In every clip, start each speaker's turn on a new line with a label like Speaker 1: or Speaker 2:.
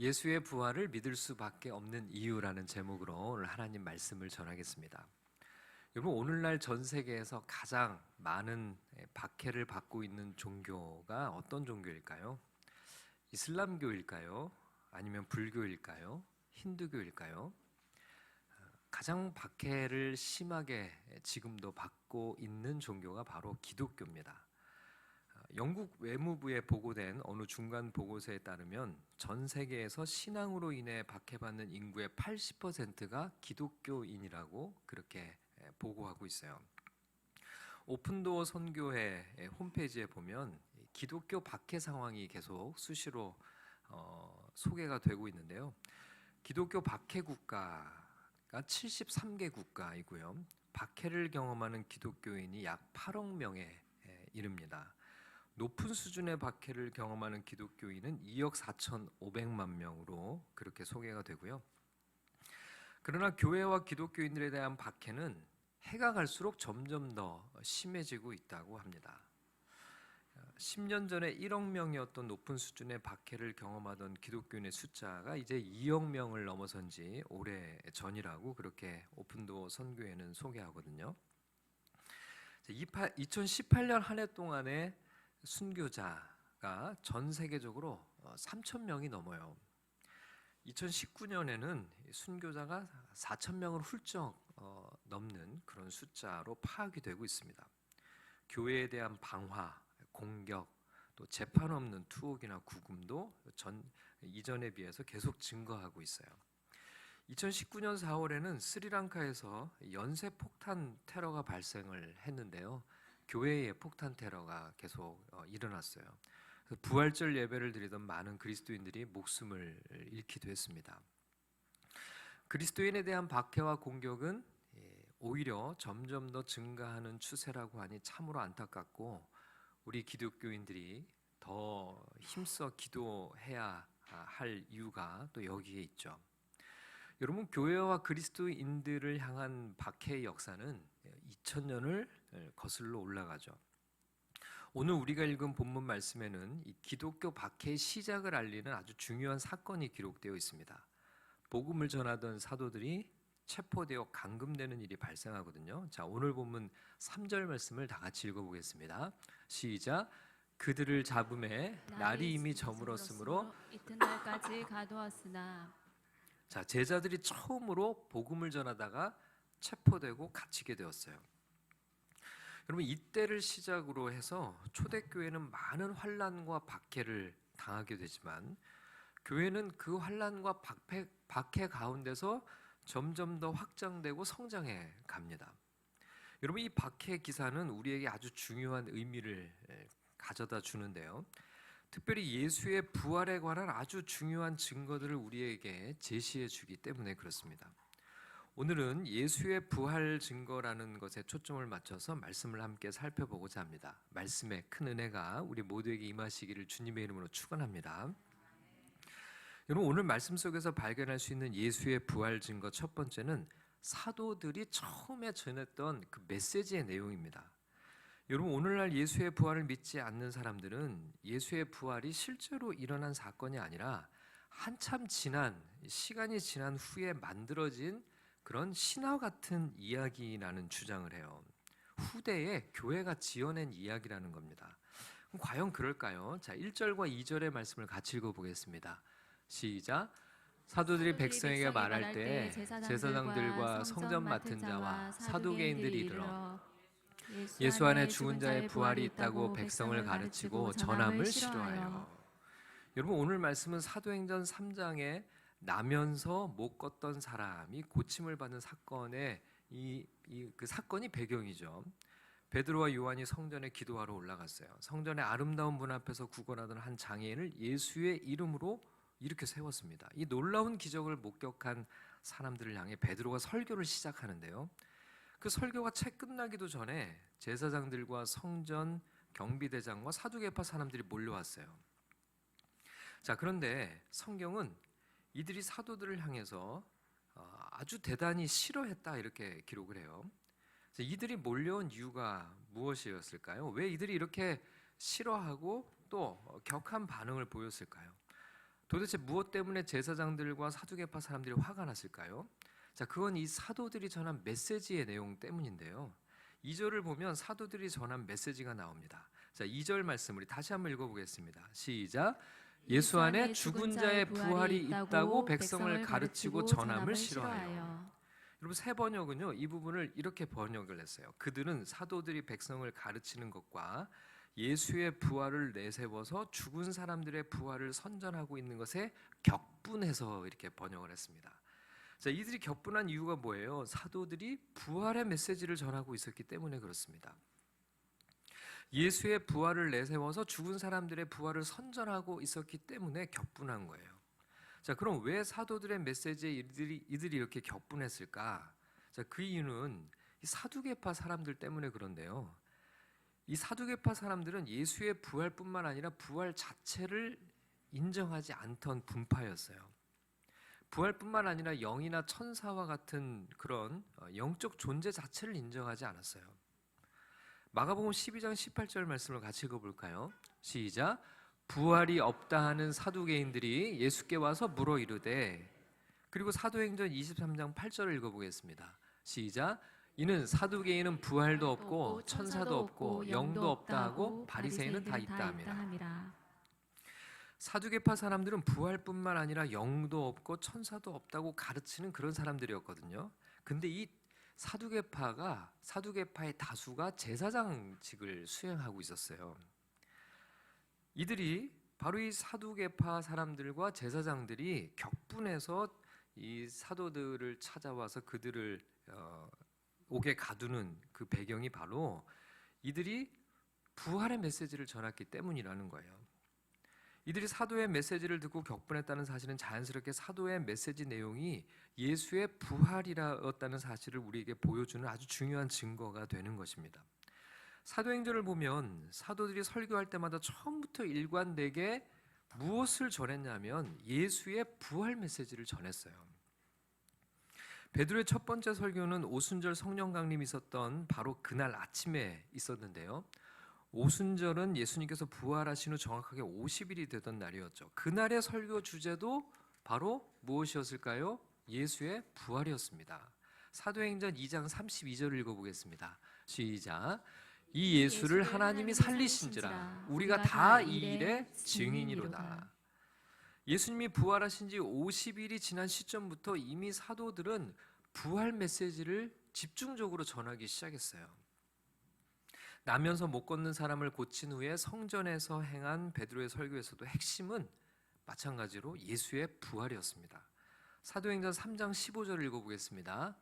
Speaker 1: 예수의 부활을 믿을 수밖에 없는 이유라는 제목으로 오늘 하나님 말씀을 전하겠습니다. 여러분, 오늘날 전 세계에서 가장 많은 박해를 받고 있는 종교가 어떤 종교일까요? 이슬람교일까요? 아니면 불교일까요? 힌두교일까요? 가장 박해를 심하게 지금도 받고 있는 종교가 바로 기독교입니다. 영국 외무부에 보고된 어느 중간 보고서에 따르면 전 세계에서 신앙으로 인해 박해받는 인구의 80%가 기독교인이라고 그렇게 보고하고 있어요. 오픈도어 선교회 홈페이지에 보면 기독교 박해 상황이 계속 수시로 소개가 되고 있는데요. 기독교 박해 국가가 73개 국가이고요. 박해를 경험하는 기독교인이 약 8억 명에 이릅니다. 높은 수준의 박해를 경험하는 기독교인은 2억 4,500만 명으로 그렇게 소개가 되고요. 그러나 교회와 기독교인들에 대한 박해는 해가 갈수록 점점 더 심해지고 있다고 합니다. 10년 전에 1억 명이었던 높은 수준의 박해를 경험하던 기독교인의 숫자가 이제 2억 명을 넘어선 지 오래 전이라고 그렇게 오픈도어 선교회는 소개하거든요. 2018년 한 해 동안에 순교자가 전 세계적으로 3,000명이 넘어요. 2019년에는 순교자가 4,000명을 훌쩍 넘는 그런 숫자로 파악이 되고 있습니다. 교회에 대한 방화, 공격, 또 재판 없는 투옥이나 구금도 이전에 비해서 계속 증가하고 있어요. 2019년 4월에는 스리랑카에서 연쇄 폭탄 테러가 발생을 했는데요. 교회의 폭탄 테러가 계속 일어났어요. 부활절 예배를 드리던 많은 그리스도인들이 목숨을 잃기도 했습니다. 그리스도인에 대한 박해와 공격은 오히려 점점 더 증가하는 추세라고 하니 참으로 안타깝고, 우리 기독교인들이 더 힘써 기도해야 할 이유가 또 여기에 있죠. 여러분, 교회와 그리스도인들을 향한 박해의 역사는 2000년을 거슬러 올라가죠. 오늘 우리가 읽은 본문 말씀에는 이 기독교 박해의 시작을 알리는 아주 중요한 사건이 기록되어 있습니다. 복음을 전하던 사도들이 체포되어 감금되는 일이 발생하거든요. 자, 오늘 본문 3절 말씀을 다 같이 읽어보겠습니다. 시작. 그들을 잡음에 날이 이미 저물었으므로
Speaker 2: 이튿날까지 가두었으나.
Speaker 1: 자, 제자들이 처음으로 복음을 전하다가 체포되고 갇히게 되었어요. 여러분, 이때를 시작으로 해서 초대교회는 많은 환난과 박해를 당하게 되지만, 교회는 그 환난과 박해 가운데서 점점 더 확장되고 성장해 갑니다. 여러분, 이 박해 기사는 우리에게 아주 중요한 의미를 가져다 주는데요. 특별히 예수의 부활에 관한 아주 중요한 증거들을 우리에게 제시해 주기 때문에 그렇습니다. 오늘은 예수의 부활 증거라는 것에 초점을 맞춰서 말씀을 함께 살펴보고자 합니다. 말씀의 큰 은혜가 우리 모두에게 임하시기를 주님의 이름으로 축원합니다. 여러분, 오늘 말씀 속에서 발견할 수 있는 예수의 부활 증거 첫 번째는 사도들이 처음에 전했던 그 메시지의 내용입니다. 여러분, 오늘날 예수의 부활을 믿지 않는 사람들은 예수의 부활이 실제로 일어난 사건이 아니라 한참 지난, 시간이 지난 후에 만들어진 그런 신화 같은 이야기라는 주장을 해요. 후대에 교회가 지어낸 이야기라는 겁니다. 그럼 과연 그럴까요? 자, 1절과 2절의 말씀을 같이 읽어보겠습니다. 시작. 사도들이 백성에게 말할 때 제사장들과 성전 맡은 자와 사두개인들이 이르러 예수 안에 죽은 자의 부활이 있다고 백성을 가르치고 전함을 싫어하여. 여러분, 오늘 말씀은 사도행전 3장에 나면서 못 걷던 사람이 고침을 받는 사건의 그 사건이 배경이죠. 베드로와 요한이 성전에 기도하러 올라갔어요. 성전의 아름다운 문 앞에서 구걸하던 한 장애인을 예수의 이름으로 이렇게 세웠습니다. 이 놀라운 기적을 목격한 사람들을 향해 베드로가 설교를 시작하는데요. 그 설교가 채 끝나기도 전에 제사장들과 성전 경비대장과 사두개파 사람들이 몰려왔어요. 자, 그런데 성경은 이들이 사도들을 향해서 아주 대단히 싫어했다 이렇게 기록을 해요. 이들이 몰려온 이유가 무엇이었을까요? 왜 이들이 이렇게 싫어하고 또 격한 반응을 보였을까요? 도대체 무엇 때문에 제사장들과 사두개파 사람들이 화가 났을까요? 자, 그건 이 사도들이 전한 메시지의 내용 때문인데요. 2절을 보면 사도들이 전한 메시지가 나옵니다. 자, 2절 말씀 우리 다시 한번 읽어보겠습니다. 시작. 예수 안에 죽은 자의 부활이 있다고 백성을 가르치고 전함을 싫어하여. 여러분, 새 번역은요 이 부분을 이렇게 번역을 했어요. 그들은 사도들이 백성을 가르치는 것과 예수의 부활을 내세워서 죽은 사람들의 부활을 선전하고 있는 것에 격분해서 이렇게 번역을 했습니다. 자, 이들이 격분한 이유가 뭐예요? 사도들이 부활의 메시지를 전하고 있었기 때문에 그렇습니다. 예수의 부활을 내세워서 죽은 사람들의 부활을 선전하고 있었기 때문에 격분한 거예요. 자, 그럼 왜 사도들의 메시지에 이들이 이렇게 격분했을까? 자, 그 이유는 이 사두개파 사람들 때문에 그런데요. 이 사두개파 사람들은 예수의 부활뿐만 아니라 부활 자체를 인정하지 않던 분파였어요. 부활뿐만 아니라 영이나 천사와 같은 그런 영적 존재 자체를 인정하지 않았어요. 마가복음 12장 18절 말씀을 같이 읽어볼까요? 시작. 부활이 없다 하는 사두개인들이 예수께 와서 물어 이르되. 그리고 사도행전 23장 8절을 읽어보겠습니다. 시작. 이는 사두개인은 부활도 없고 천사도 없고 영도 없다 하고 바리새인은 다 있다 함이라. 사두개파 사람들은 부활뿐만 아니라 영도 없고 천사도 없다고 가르치는 그런 사람들이었거든요. 근데 이 사두개파의 다수가 제사장직을 수행하고 있었어요. 이들이 바로 이 사두개파 사람들과 제사장들이 격분해서 이 사도들을 찾아와서 그들을 옥에 가두는 그 배경이 바로 이들이 부활의 메시지를 전했기 때문이라는 거예요. 이들이 사도의 메시지를 듣고 격분했다는 사실은 자연스럽게 사도의 메시지 내용이 예수의 부활이었다는 사실을 우리에게 보여주는 아주 중요한 증거가 되는 것입니다. 사도행전을 보면 사도들이 설교할 때마다 처음부터 일관되게 무엇을 전했냐면 예수의 부활 메시지를 전했어요. 베드로의 첫 번째 설교는 오순절 성령 강림이 있었던 바로 그날 아침에 있었는데요. 오순절은 예수님께서 부활하신 후 정확하게 50일이 되던 날이었죠. 그날의 설교 주제도 바로 무엇이었을까요? 예수의 부활이었습니다. 사도행전 2장 32절을 읽어보겠습니다. 시작. 이 예수를 하나님이 살리신지라 우리가 다 이 일의 증인이로다. 예수님이 부활하신 지 50일이 지난 시점부터 이미 사도들은 부활 메시지를 집중적으로 전하기 시작했어요. 나면서 못 걷는 사람을 고친 후에 성전에서 행한 베드로의 설교에서도 핵심은 마찬가지로 예수의 부활이었습니다. 사도행전 3장 15절을 읽어보겠습니다.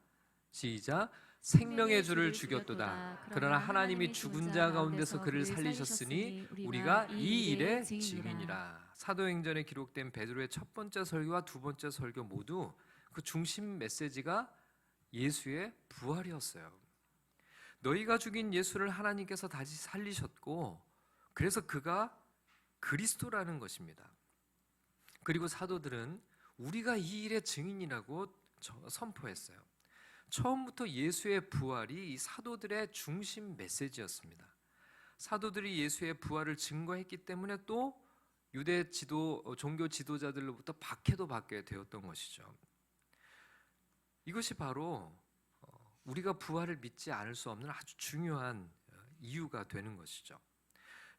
Speaker 1: 시작. 생명의 주를 죽였도다. 그러나 하나님이 죽은 자 가운데서 그를 살리셨으니 우리가 이 일의 증인이라. 사도행전에 기록된 베드로의 첫 번째 설교와 두 번째 설교 모두 그 중심 메시지가 예수의 부활이었어요. 너희가 죽인 예수를 하나님께서 다시 살리셨고 그래서 그가 그리스도라는 것입니다. 그리고 사도들은 우리가 이 일의 증인이라고 선포했어요. 처음부터 예수의 부활이 이 사도들의 중심 메시지였습니다. 사도들이 예수의 부활을 증거했기 때문에 또 유대 종교 지도자들로부터 박해도 받게 되었던 것이죠. 이것이 바로 우리가 부활을 믿지 않을 수 없는 아주 중요한 이유가 되는 것이죠.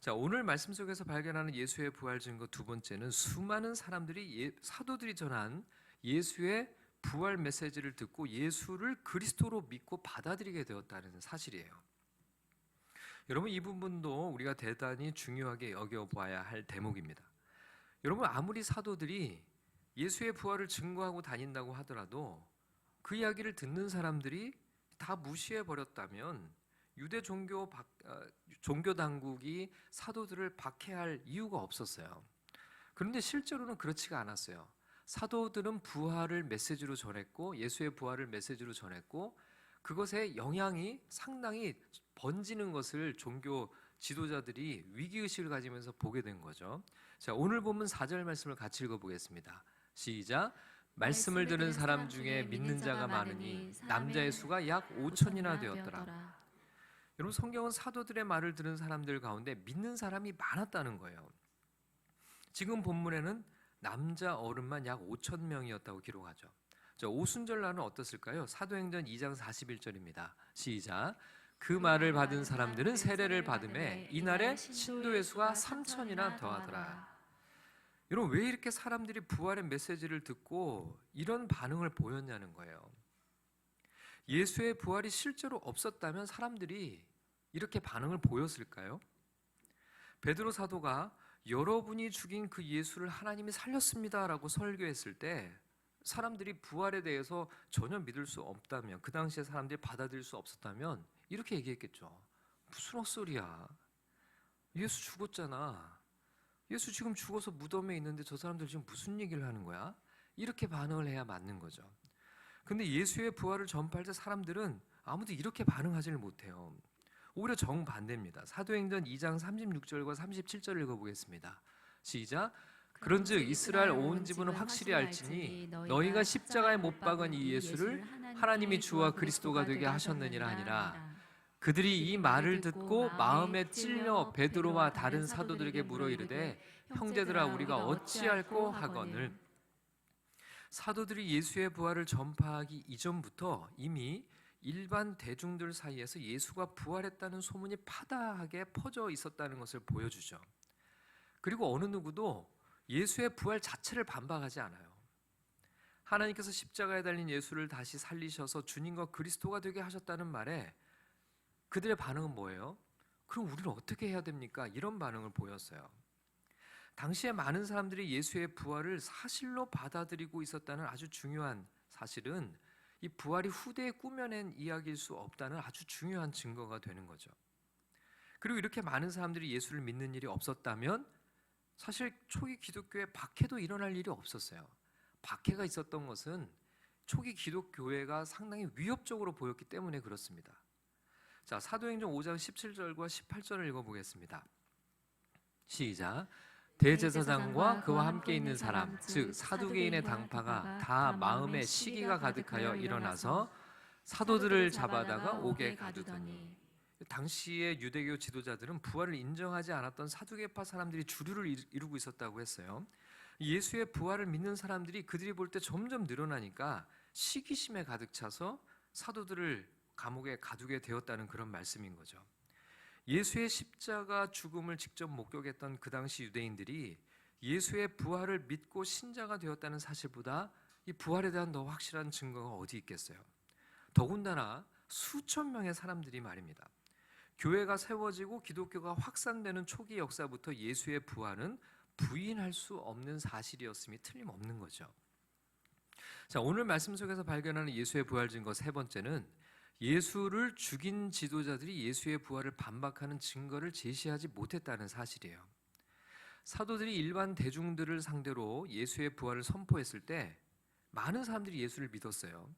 Speaker 1: 자, 오늘 말씀 속에서 발견하는 예수의 부활 증거 두 번째는 수많은 사람들이 사도들이 전한 예수의 부활 메시지를 듣고 예수를 그리스도로 믿고 받아들이게 되었다는 사실이에요. 여러분, 이 부분도 우리가 대단히 중요하게 여겨봐야 할 대목입니다. 여러분, 아무리 사도들이 예수의 부활을 증거하고 다닌다고 하더라도 그 이야기를 듣는 사람들이 다 무시해버렸다면 유대 종교 당국이 사도들을 박해할 이유가 없었어요. 그런데 실제로는 그렇지가 않았어요. 사도들은 부활을 메시지로 전했고 예수의 부활을 메시지로 전했고 그것의 영향이 상당히 번지는 것을 종교 지도자들이 위기의식을 가지면서 보게 된 거죠. 자, 오늘 본문 4절 말씀을 같이 읽어보겠습니다. 시작. 말씀을 들은 사람 중에 믿는 자가 많으니 남자의 수가 약 5천이나 되었더라. 여러분, 성경은 사도들의 말을 들은 사람들 가운데 믿는 사람이 많았다는 거예요. 지금 본문에는 남자 어른만 약 5천 명이었다고 기록하죠. 자, 오순절 날은 어떻을까요? 사도행전 2장 41절입니다. 시작. 그 말을 받은 사람들은 세례를 받음에 이날에 신도의 수가 3천이나 더하더라. 여러분, 왜 이렇게 사람들이 부활의 메시지를 듣고 이런 반응을 보였냐는 거예요. 예수의 부활이 실제로 없었다면 사람들이 이렇게 반응을 보였을까요? 베드로 사도가 여러분이 죽인 그 예수를 하나님이 살렸습니다라고 설교했을 때 사람들이 부활에 대해서 전혀 믿을 수 없다면, 그 당시에 사람들이 받아들일 수 없었다면 이렇게 얘기했겠죠. 무슨 헛소리야. 예수 죽었잖아. 예수 지금 죽어서 무덤에 있는데 저 사람들 지금 무슨 얘기를 하는 거야? 이렇게 반응을 해야 맞는 거죠. 근데 예수의 부활을 전파할 때 사람들은 아무도 이렇게 반응하지를 못해요. 오히려 정반대입니다. 사도행전 2장 36절과 37절을 읽어보겠습니다. 시작. 그런즉 이스라엘 온 집은 확실히 알지니 너희가 십자가에 못 박은 이 예수를 하나님이 주와 그리스도가 되게 하셨느니라 하니라. 그들이 이 말을 듣고 마음에 찔려 베드로와 다른 사도들에게 물어 이르되 형제들아 우리가 어찌할꼬 하거늘. 사도들이 예수의 부활을 전파하기 이전부터 이미 일반 대중들 사이에서 예수가 부활했다는 소문이 파다하게 퍼져 있었다는 것을 보여주죠. 그리고 어느 누구도 예수의 부활 자체를 반박하지 않아요. 하나님께서 십자가에 달린 예수를 다시 살리셔서 주님과 그리스도가 되게 하셨다는 말에 그들의 반응은 뭐예요? 그럼 우리는 어떻게 해야 됩니까? 이런 반응을 보였어요. 당시에 많은 사람들이 예수의 부활을 사실로 받아들이고 있었다는 아주 중요한 사실은 이 부활이 후대에 꾸며낸 이야기일 수 없다는 아주 중요한 증거가 되는 거죠. 그리고 이렇게 많은 사람들이 예수를 믿는 일이 없었다면 사실 초기 기독교에 박해도 일어날 일이 없었어요. 박해가 있었던 것은 초기 기독교회가 상당히 위협적으로 보였기 때문에 그렇습니다. 자, 사도행전 5장 17절과 18절을 읽어보겠습니다. 시작. 대제사장과 그와 함께 있는 사람, 즉 사두개인의 당파가 다 마음에 시기가 가득하여 일어나서 사도들을 잡아다가 옥에 가두더니. 당시의 유대교 지도자들은 부활을 인정하지 않았던 사두개파 사람들이 주류를 이루고 있었다고 했어요. 예수의 부활을 믿는 사람들이 그들이 볼 때 점점 늘어나니까 시기심에 가득 차서 사도들을 감옥에 가두게 되었다는 그런 말씀인 거죠. 예수의 십자가 죽음을 직접 목격했던 그 당시 유대인들이 예수의 부활을 믿고 신자가 되었다는 사실보다 이 부활에 대한 더 확실한 증거가 어디 있겠어요? 더군다나 수천 명의 사람들이 말입니다. 교회가 세워지고 기독교가 확산되는 초기 역사부터 예수의 부활은 부인할 수 없는 사실이었음이 틀림없는 거죠. 자, 오늘 말씀 속에서 발견하는 예수의 부활 증거 세 번째는 예수를 죽인 지도자들이 예수의 부활을 반박하는 증거를 제시하지 못했다는 사실이에요. 사도들이 일반 대중들을 상대로 예수의 부활을 선포했을 때 많은 사람들이 예수를 믿었어요.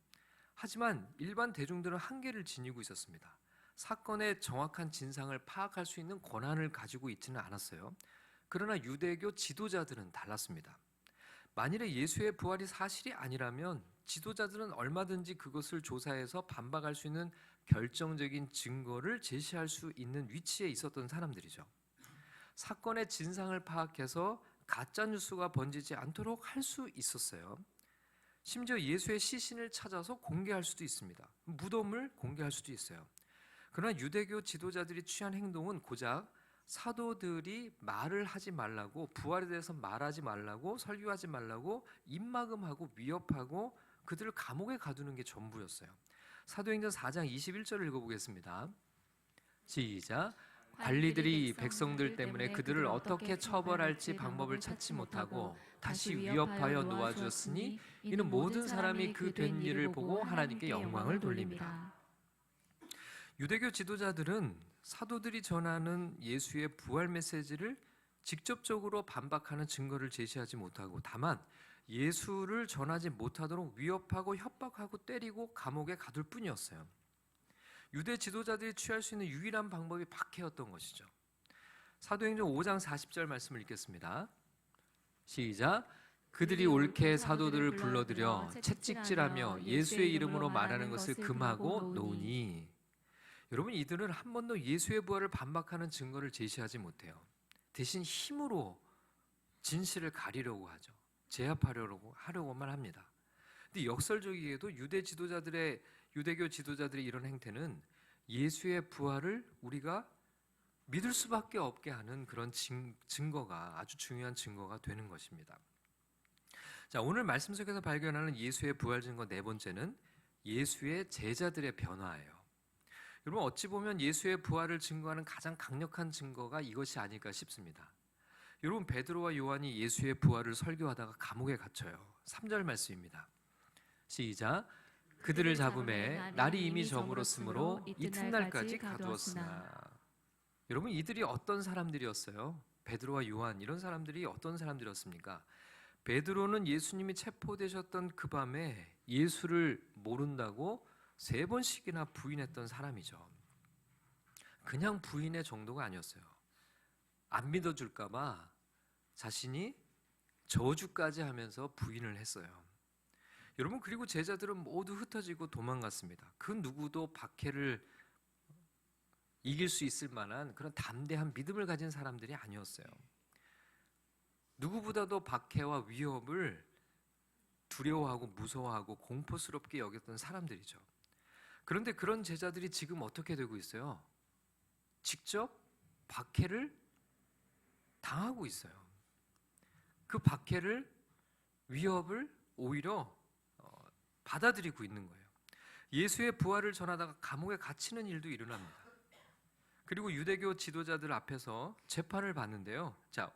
Speaker 1: 하지만 일반 대중들은 한계를 지니고 있었습니다. 사건의 정확한 진상을 파악할 수 있는 권한을 가지고 있지는 않았어요. 그러나 유대교 지도자들은 달랐습니다. 만일에 예수의 부활이 사실이 아니라면 지도자들은 얼마든지 그것을 조사해서 반박할 수 있는 결정적인 증거를 제시할 수 있는 위치에 있었던 사람들이죠. 사건의 진상을 파악해서 가짜 뉴스가 번지지 않도록 할 수 있었어요. 심지어 예수의 시신을 찾아서 공개할 수도 있습니다. 무덤을 공개할 수도 있어요. 그러나 유대교 지도자들이 취한 행동은 고작 사도들이 말을 하지 말라고, 부활에 대해서 말하지 말라고, 설교하지 말라고 입막음하고 위협하고 그들을 감옥에 가두는 게 전부였어요. 사도행전 4장 21절을 읽어보겠습니다. 시작. 관리들이 백성들 때문에 그들을 어떻게 처벌할지 방법을 찾지 못하고 다시 위협하여 놓아주었으니 이는 모든 사람이 그 된 일을 보고 하나님께 영광을 돌립니다. 유대교 지도자들은 사도들이 전하는 예수의 부활 메시지를 직접적으로 반박하는 증거를 제시하지 못하고 다만 예수를 전하지 못하도록 위협하고 협박하고 때리고 감옥에 가둘 뿐이었어요. 유대 지도자들이 취할 수 있는 유일한 방법이 박해였던 것이죠. 사도행전 5장 40절 말씀을 읽겠습니다. 시작. 그들이 옳게 사도들을 불러들여 채찍질하며 예수의 이름으로 말하는 것을 금하고 놓으니. 여러분, 이들은 한 번도 예수의 부활을 반박하는 증거를 제시하지 못해요. 대신 힘으로 진실을 가리려고 하죠. 하려고만 합니다. 근데 역설적이게도 유대교 지도자들의 이런 행태는 예수의 부활을 우리가 믿을 수밖에 없게 하는 그런 증거가, 아주 중요한 증거가 되는 것입니다. 자, 오늘 말씀 속에서 발견하는 예수의 부활 증거 네 번째는 예수의 제자들의 변화예요. 여러분, 어찌 보면 예수의 부활을 증거하는 가장 강력한 증거가 이것이 아닐까 싶습니다. 여러분, 베드로와 요한이 예수의 부활을 설교하다가 감옥에 갇혀요. 3절 말씀입니다. 시작. 그들을 잡음에 날이 이미 저물었으므로 이튿날까지 가두었으나. 여러분, 이들이 어떤 사람들이었어요? 베드로와 요한, 이런 사람들이 어떤 사람들이었습니까? 베드로는 예수님이 체포되셨던 그 밤에 예수를 모른다고 3번씩이나 부인했던 사람이죠. 그냥 부인의 정도가 아니었어요. 안 믿어줄까 봐 자신이 저주까지 하면서 부인을 했어요. 여러분, 그리고 제자들은 모두 흩어지고 도망갔습니다. 그 누구도 박해를 이길 수 있을 만한 그런 담대한 믿음을 가진 사람들이 아니었어요. 누구보다도 박해와 위협을 두려워하고 무서워하고 공포스럽게 여겼던 사람들이죠. 그런데 그런 제자들이 지금 어떻게 되고 있어요? 직접 박해를 당하고 있어요. 그 박해를, 위협을 오히려 받아들이고 있는 거예요. 예수의 부활을 전하다가 감옥에 갇히는 일도 일어납니다. 그리고 유대교 지도자들 앞에서 재판을 받는데요. 자,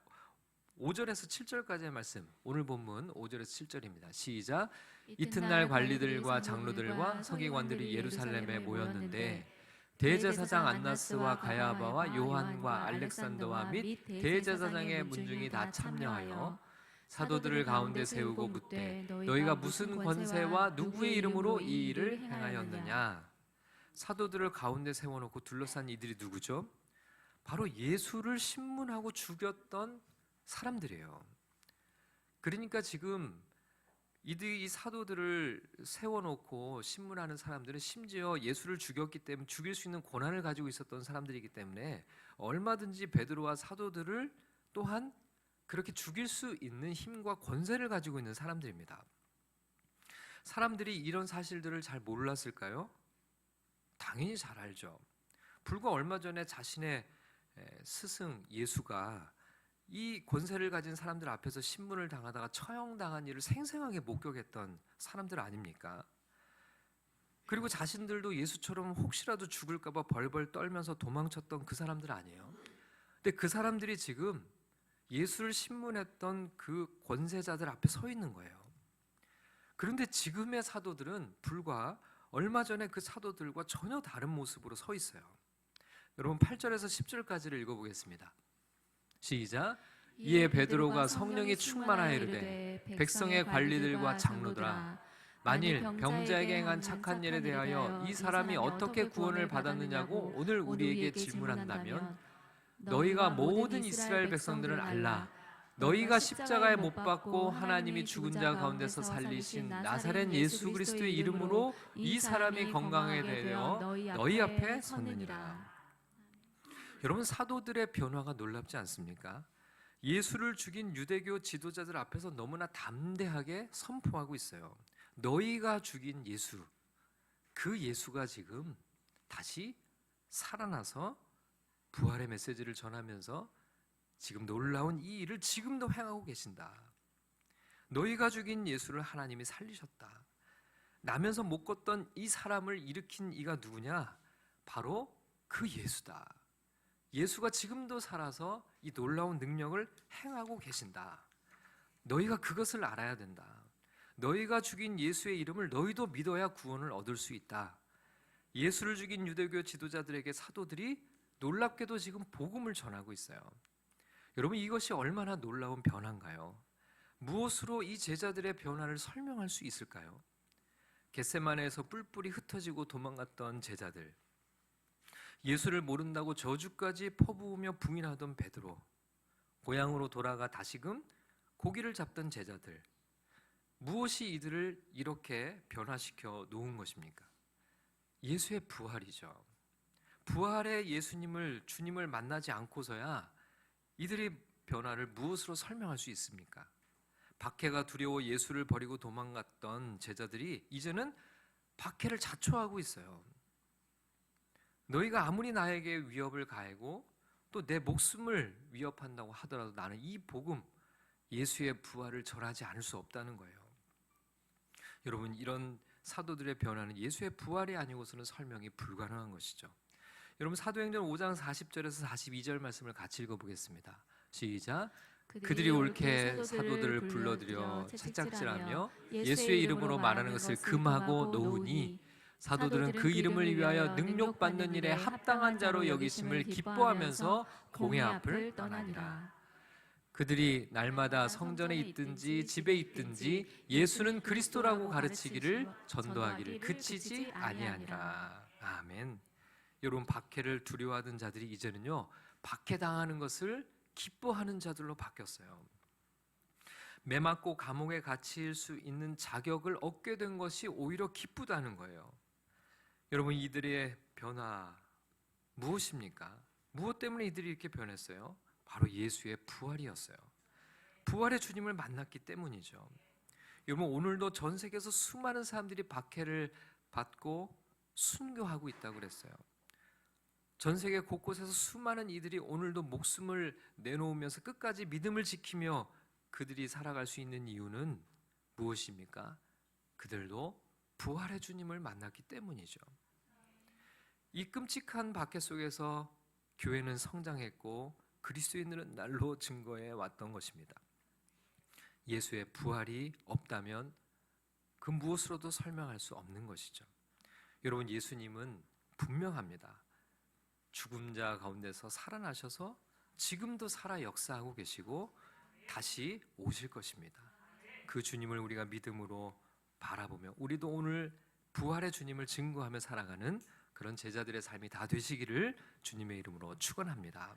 Speaker 1: 5절에서 7절까지의 말씀, 오늘 본문 5절에서 7절입니다. 시작. 이튿날 관리들과 장로들과 서기관들이 예루살렘에 모였는데 대제사장 안나스와 가야바와 요한과 알렉산더와 및 대제사장의 문중이 다 참여하여 사도들을 가운데 세우고 묻되 너희가 무슨 권세와 누구의 이름으로 이 일을 행하였느냐. 사도들을 가운데 세워놓고 둘러싼 이들이 누구죠? 바로 예수를 신문하고 죽였던 사람들이에요. 그러니까 지금 이 사도들을 세워놓고 신문하는 사람들은 심지어 예수를 죽였기 때문에 죽일 수 있는 권한을 가지고 있었던 사람들이기 때문에 얼마든지 베드로와 사도들을 또한 그렇게 죽일 수 있는 힘과 권세를 가지고 있는 사람들입니다. 사람들이 이런 사실들을 잘 몰랐을까요? 당연히 잘 알죠. 불과 얼마 전에 자신의 스승 예수가 이 권세를 가진 사람들 앞에서 신문을 당하다가 처형당한 일을 생생하게 목격했던 사람들 아닙니까? 그리고 자신들도 예수처럼 혹시라도 죽을까 봐 벌벌 떨면서 도망쳤던 그 사람들 아니에요? 근데 그 사람들이 지금 예수를 신문했던 그 권세자들 앞에 서 있는 거예요. 그런데 지금의 사도들은 불과 얼마 전에 그 사도들과 전혀 다른 모습으로 서 있어요. 여러분, 8절에서 10절까지를 읽어보겠습니다. 시작. 이에 베드로가 성령이 충만하여 이르되 백성의 관리들과 장로들아, 만일 병자에게 행한 착한 일에 대하여 이 사람이 어떻게 구원을 받았느냐고 오늘 우리에게 질문한다면 너희가 모든 이스라엘 백성들은 알라. 너희가 십자가에 못 박고 하나님이 죽은 자 가운데서 살리신 나사렛 예수 그리스도의 이름으로 이 사람이 건강하게 되려 너희 앞에 섰느니라. 여러분, 사도들의 변화가 놀랍지 않습니까? 예수를 죽인 유대교 지도자들 앞에서 너무나 담대하게 선포하고 있어요. 너희가 죽인 예수, 그 예수가 지금 다시 살아나서 부활의 메시지를 전하면서 지금 놀라운 이 일을 지금도 행하고 계신다. 너희가 죽인 예수를 하나님이 살리셨다. 나면서 못 걷던 이 사람을 일으킨 이가 누구냐? 바로 그 예수다. 예수가 지금도 살아서 이 놀라운 능력을 행하고 계신다. 너희가 그것을 알아야 된다. 너희가 죽인 예수의 이름을 너희도 믿어야 구원을 얻을 수 있다. 예수를 죽인 유대교 지도자들에게 사도들이 놀랍게도 지금 복음을 전하고 있어요. 여러분, 이것이 얼마나 놀라운 변화인가요? 무엇으로 이 제자들의 변화를 설명할 수 있을까요? 겟세마네에서 뿔뿔이 흩어지고 도망갔던 제자들, 예수를 모른다고 저주까지 퍼부으며 부인하던 베드로, 고향으로 돌아가 다시금 고기를 잡던 제자들, 무엇이 이들을 이렇게 변화시켜 놓은 것입니까? 예수의 부활이죠. 부활의 주님을 만나지 않고서야 이들의 변화를 무엇으로 설명할 수 있습니까? 박해가 두려워 예수를 버리고 도망갔던 제자들이 이제는 박해를 자초하고 있어요. 너희가 아무리 나에게 위협을 가하고 또 내 목숨을 위협한다고 하더라도 나는 이 복음, 예수의 부활을 절하지 않을 수 없다는 거예요. 여러분, 이런 사도들의 변화는 예수의 부활이 아니고서는 설명이 불가능한 것이죠. 여러분, 사도행전 5장 40절에서 42절 말씀을 같이 읽어보겠습니다. 시작. 그들이 옳게 사도들을 불러들여 채찍질하며 예수의 이름으로 말하는 것을 금하고 놓으니 사도들은 그 이름을 위하여 능력받는 일에 합당한 자로 여기심을 기뻐하면서 공회 앞을 떠나니라. 그들이 날마다 성전에 있든지 집에 있든지 예수는 그리스도라고 가르치기를 전도하기를 그치지 아니하니라. 아멘. 여러분, 박해를 두려워하던 자들이 이제는요, 박해당하는 것을 기뻐하는 자들로 바뀌었어요. 매맞고 감옥에 갇힐 수 있는 자격을 얻게 된 것이 오히려 기쁘다는 거예요. 여러분, 이들의 변화 무엇입니까? 무엇 때문에 이들이 이렇게 변했어요? 바로 예수의 부활이었어요. 부활의 주님을 만났기 때문이죠. 여러분, 오늘도 전 세계에서 수많은 사람들이 박해를 받고 순교하고 있다고 그랬어요. 전 세계 곳곳에서 수많은 이들이 오늘도 목숨을 내놓으면서 끝까지 믿음을 지키며 그들이 살아갈 수 있는 이유는 무엇입니까? 그들도 부활의 주님을 만났기 때문이죠. 이 끔찍한 박해 속에서 교회는 성장했고 그리스도인들은 날로 증거해 왔던 것입니다. 예수의 부활이 없다면 그 무엇으로도 설명할 수 없는 것이죠. 여러분, 예수님은 분명합니다. 죽은 자 가운데서 살아나셔서 지금도 살아 역사하고 계시고 다시 오실 것입니다. 그 주님을 우리가 믿음으로 바라보며 우리도 오늘 부활의 주님을 증거하며 살아가는 그런 제자들의 삶이 다 되시기를 주님의 이름으로 축원합니다.